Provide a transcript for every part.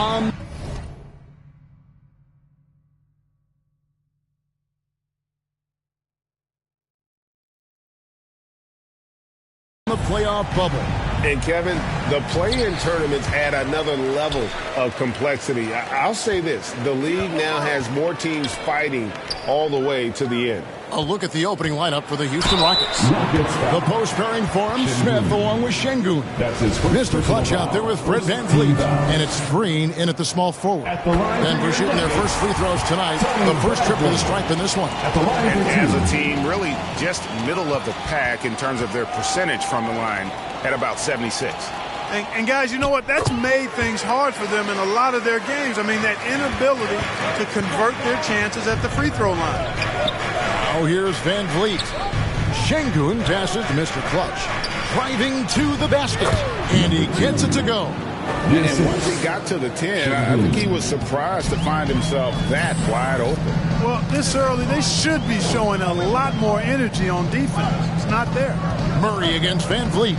on the playoff bubble. And, Kevin, the play-in tournaments add another level of complexity. I'll say this. The league now has more teams fighting all the way to the end. A look at the opening lineup for the Houston Rockets. The post pairing for him, Smith along with Şengün. Mr. Clutch out there with Fred VanVleet. And it's Green in at the small forward. Denver shooting their first free throws tonight. The first trip to the stripe in this one. And as a team, really just middle of the pack in terms of their percentage from the line at about 76. And guys, you know what? That's made things hard for them in a lot of their games. I mean, that inability to convert their chances at the free throw line. Now here's VanVleet. Şengün passes to Mr. Clutch. Driving to the basket. And he gets it to go. And once he got to the 10, I think he was surprised to find himself that wide open. Well, this early, they should be showing a lot more energy on defense. It's not there. Murray against VanVleet.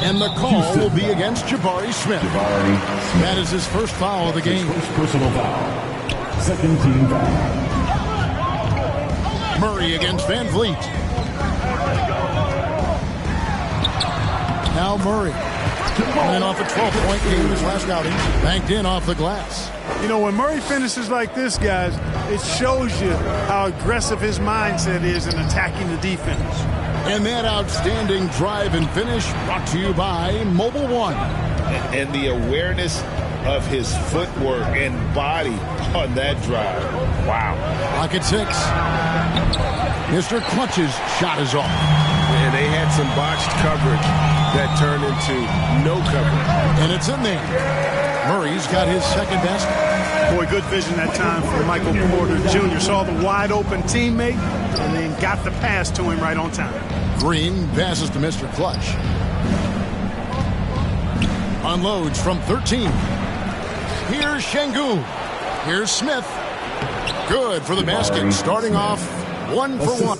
And the call will be against Jabari Smith. That is his first foul of the game. First personal foul. Second team foul. Murray against VanVleet. Now Murray. Coming off a 12-point game his last outing. Banked in off the glass. You know, when Murray finishes like this, guys, it shows you how aggressive his mindset is in attacking the defense. And that outstanding drive and finish brought to you by Mobile One. And the awareness of his footwork and body on that drive. Wow. Rocket 6. Mr. Clutch's shot is off. And they had some botched coverage that turned into no coverage. And it's in there. Murray's got his second basket. Boy, good vision that time for Michael Porter Jr. Saw the wide open teammate and then got the pass to him right on time. Green passes to Mr. Clutch. Unloads from 13. Here's Şengün. Here's Smith. Good for the basket. Starting off 1 for 1.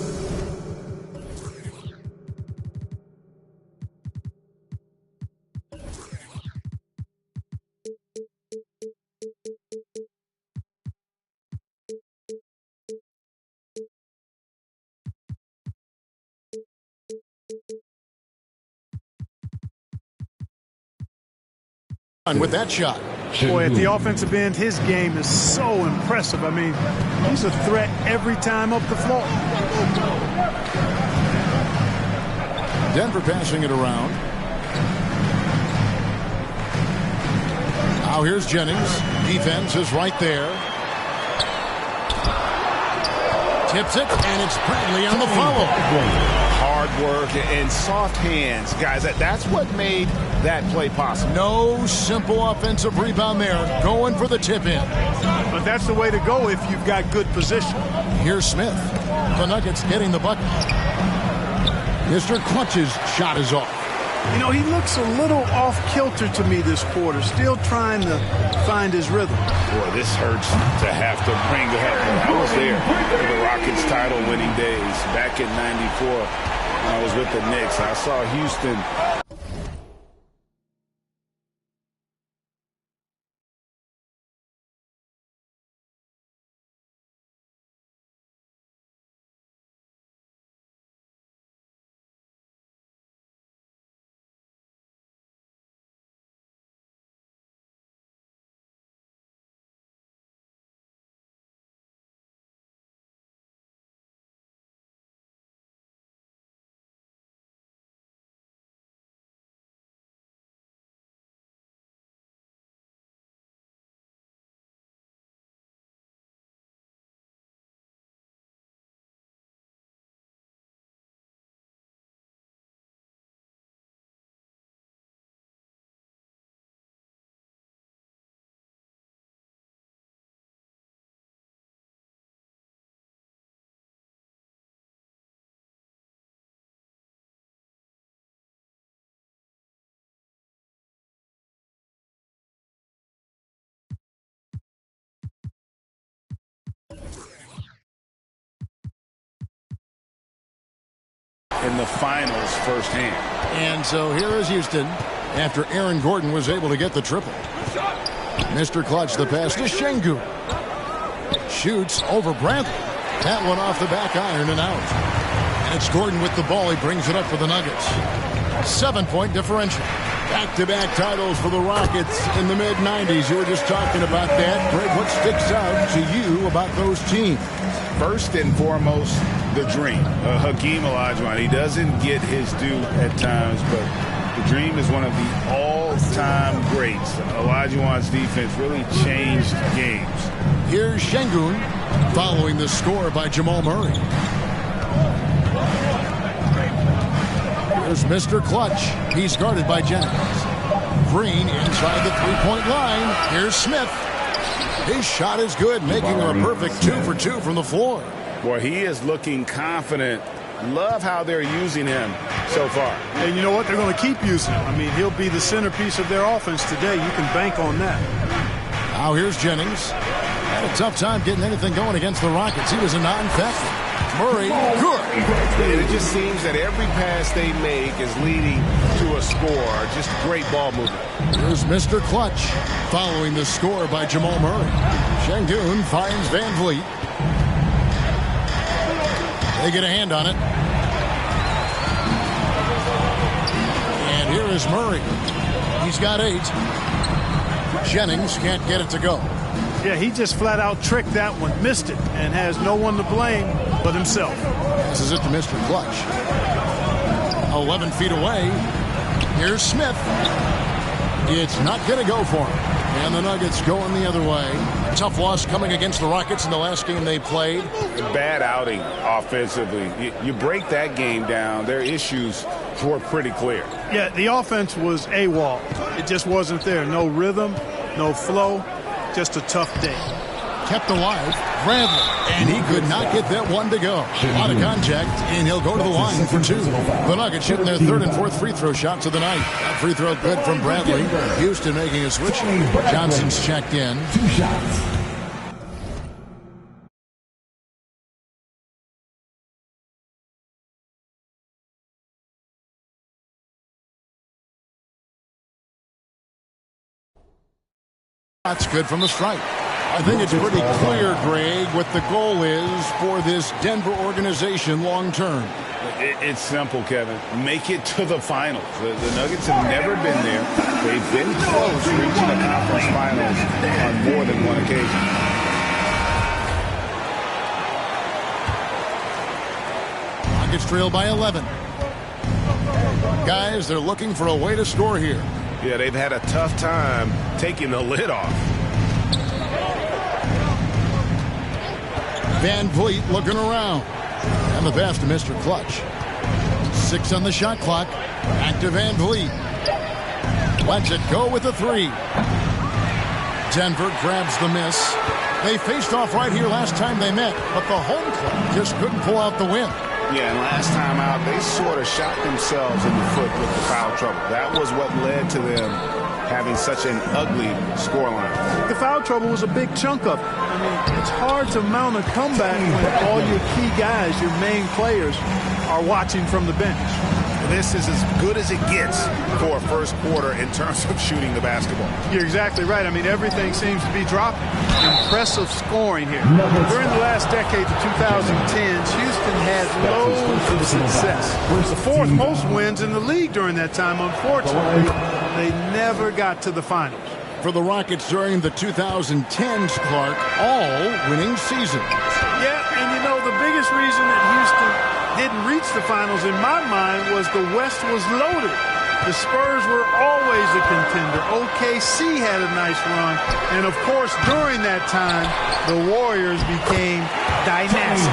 With that shot. Boy, at the offensive end, his game is so impressive. I mean, he's a threat every time up the floor. Denver passing it around. Now here's Jennings. Defense is right there. Tips it, and it's Bradley on the follow. Hard work and soft hands, guys. That's what made that play possible. No simple offensive rebound there. Going for the tip-in. But that's the way to go if you've got good position. Here's Smith. The Nuggets getting the bucket. Mr. Clutch's shot is off. You know, he looks a little off-kilter to me this quarter. Still trying to find his rhythm. Boy, this hurts to have to bring up. I was there for the Rockets title-winning days back in '94. I was with the Knicks. I saw Houston. In the finals firsthand. And so here is Houston after Aaron Gordon was able to get the triple. Mr. Clutch, the pass to Şengün. Shoots over Bradley. That one off the back iron and out. And it's Gordon with the ball. He brings it up for the Nuggets. 7-point differential. Back-to-back titles for the Rockets in the mid-90s. You were just talking about that. Greg, what sticks out to you about those teams? First and foremost, the dream. Hakeem Olajuwon, he doesn't get his due at times, but the dream is one of the all-time greats. Olajuwon's defense really changed games. Here's Şengün following the score by Jamal Murray. Here's Mr. Clutch. He's guarded by Jennings. Green inside the three-point line. Here's Smith. His shot is good, making him a perfect 2 for 2 from the floor. Boy, he is looking confident. Love how they're using him so far. And you know what? They're going to keep using him. I mean, he'll be the centerpiece of their offense today. You can bank on that. Now here's Jennings. Had a tough time getting anything going against the Rockets. He was a non-factor. Murray, good. And it just seems that every pass they make is leading to a score. Just great ball movement. Here's Mr. Clutch following the score by Jamal Murray. Şengün finds Van Vliet. They get a hand on it. And here is Murray. He's got 8. Jennings can't get it to go. Yeah, he just flat out tricked that one, missed it, and has no one to blame but himself. This is it to Mr. Clutch. 11 feet away. Here's Smith. It's not going to go for him. And the Nuggets going the other way. Tough loss coming against the Rockets in the last game they played. Bad outing offensively. You break that game down, their issues were pretty clear. Yeah, the offense was AWOL. It just wasn't there. No rhythm, no flow, just a tough day. Kept alive, Bradley, and he could not get that one to go. A lot of contact, and he'll go to the line for 2. The Nuggets shooting their 3rd and 4th free throw shots of the night. That free throw good from Bradley. Houston making a switch. Johnson's checked in. 2 shots. That's good from the stripe. I think it's pretty clear, Greg, what the goal is for this Denver organization long term. It's simple, Kevin. Make it to the finals. The Nuggets have never been there. They've been close to reaching the conference finals on more than one occasion. Nuggets trail by 11. Guys, they're looking for a way to score here. Yeah, they've had a tough time taking the lid off. Van Vliet looking around. And the pass to Mr. Clutch. 6 on the shot clock. Back to Van Vliet. Lets it go with the 3. Denver grabs the miss. They faced off right here last time they met, but the home club just couldn't pull out the win. Yeah, and last time out, they sort of shot themselves in the foot with the foul trouble. That was what led to them having such an ugly scoreline. The foul trouble was a big chunk of it. I mean, it's hard to mount a comeback when all your key guys, your main players, are watching from the bench. This is as good as it gets for a first quarter in terms of shooting the basketball. You're exactly right. I mean, everything seems to be dropping. Impressive scoring here. During the last decade, the 2010s, Houston had loads of success. The 4th most wins in the league during that time. Unfortunately, they never got to the finals. For the Rockets during the 2010s, Clark, all winning seasons. Yeah, and you know, the biggest reason that Houston didn't reach the finals in my mind was the West was loaded. The Spurs were always a contender. OKC had a nice run. And, of course, during that time, the Warriors became dynastic.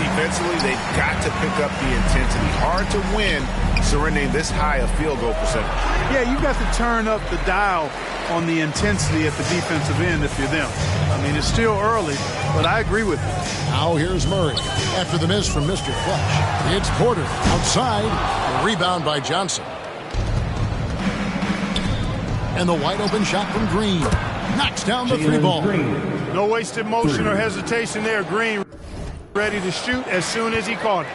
Defensively, they've got to pick up the intensity. Hard to win surrendering this high a field goal percentage. Yeah, you've got to turn up the dial on the intensity at the defensive end if you're them. I mean, it's still early, but I agree with you. Now here's Murray. After the miss from Mr. Clutch, it's Porter outside. A rebound by Johnson. And the wide open shot from Green. Knocks down the 3 ball. No wasted motion or hesitation there. Green ready to shoot as soon as he caught it.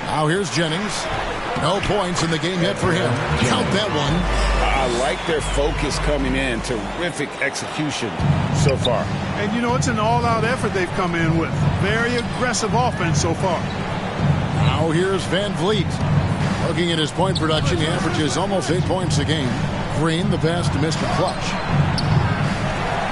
Now here's Jennings. No points in the game yet for him. Count that one. I like their focus coming in. Terrific execution so far. And, you know, it's an all-out effort they've come in with. Very aggressive offense so far. Now here's Van Vliet. Looking at his point production, he averages almost 8 points a game. Green, the pass to Mr. Clutch.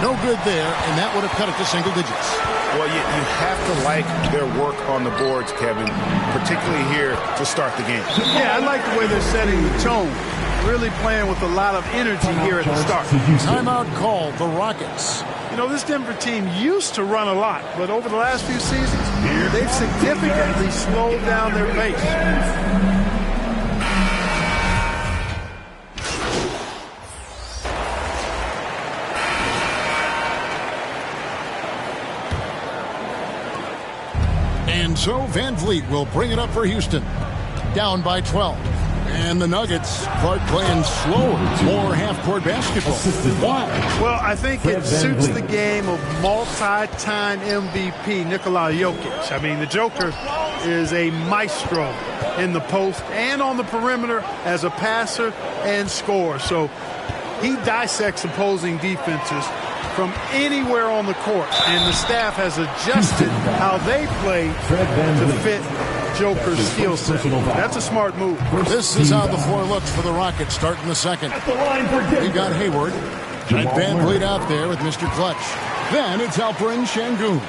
No good there, and that would have cut it to single digits. Well, you have to like their work on the boards, Kevin, particularly here to start the game. Yeah, I like the way they're setting the tone. Really playing with a lot of energy here at the start. Timeout called, the Rockets. You know, this Denver team used to run a lot, but over the last few seasons, they've significantly slowed down their pace. And so Van Vliet will bring it up for Houston. Down by 12. And the Nuggets start playing slower, more half-court basketball. Why? Well, I think it suits the game of multi-time MVP Nikola Jokic. I mean, the Joker is a maestro in the post and on the perimeter as a passer and scorer. So he dissects opposing defenses from anywhere on the court, and the staff has adjusted how they play to fit Joker's skill set. That's a smart move. This is how the floor looks for the Rockets starting the second. We've got Hayward and Van Vliet out there with Mr. Clutch. Then it's Alperen Şengün,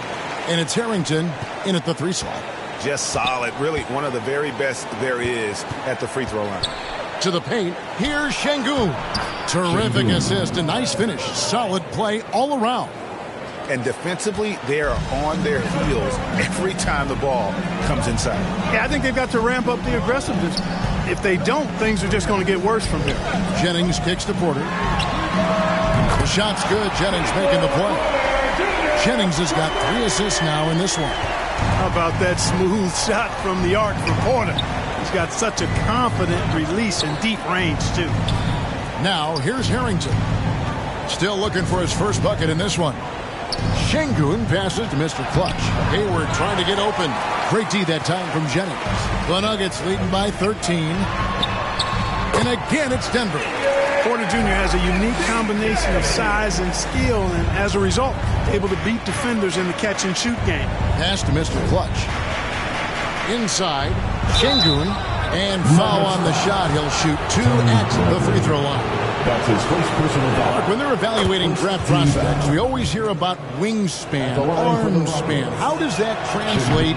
and it's Harrington in at the 3 slot. Just solid. Really one of the very best there is at the free throw line. To the paint, here's Şengün. Terrific assist, a nice finish. Solid play all around. And defensively, they are on their heels every time the ball comes inside. Yeah, I think they've got to ramp up the aggressiveness. If they don't, things are just going to get worse from here. Jennings kicks to Porter. The shot's good. Jennings making the play. Jennings has got 3 assists now in this one. How about that smooth shot from the arc for Porter? He's got such a confident release in deep range, too. Now, here's Harrington. Still looking for his first bucket in this one. Şengün passes to Mr. Clutch. Hayward trying to get open. Great D that time from Jennings. The Nuggets leading by 13. And again, it's Denver. Porter Jr. has a unique combination of size and skill, and as a result, able to beat defenders in the catch-and-shoot game. Pass to Mr. Clutch. Inside, Şengün, and foul on the shot. He'll shoot 2 at the free throw line. That's his first personal foul. When they're evaluating draft prospects, we always hear about wingspan, arm span. How does that translate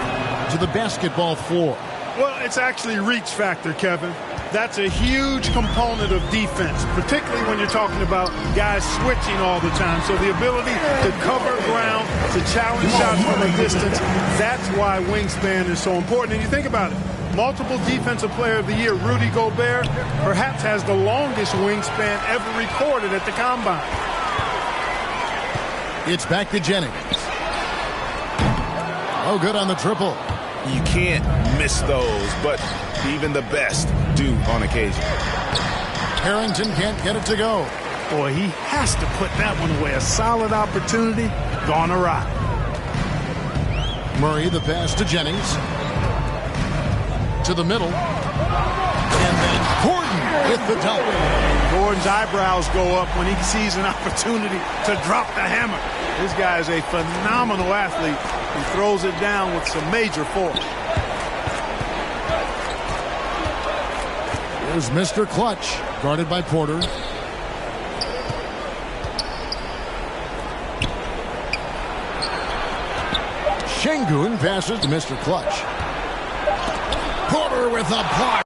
to the basketball floor? Well, it's actually reach factor, Kevin. That's a huge component of defense, particularly when you're talking about guys switching all the time. So the ability to cover ground, to challenge shots from a distance, that's why wingspan is so important. And you think about it. Multiple Defensive Player of the Year, Rudy Gobert, perhaps has the longest wingspan ever recorded at the Combine. It's back to Jennings. Oh, good on the triple. You can't miss those, but even the best do on occasion. Harrington can't get it to go. Boy, he has to put that one away. A solid opportunity, gone awry. Murray, the pass to Jennings. To the middle. And then Gordon with the dunk. Gordon's eyebrows go up when he sees an opportunity to drop the hammer. This guy is a phenomenal athlete. He throws it down with some major force. Here's Mr. Clutch, guarded by Porter. Şengün passes to Mr. Clutch. Porter with a block.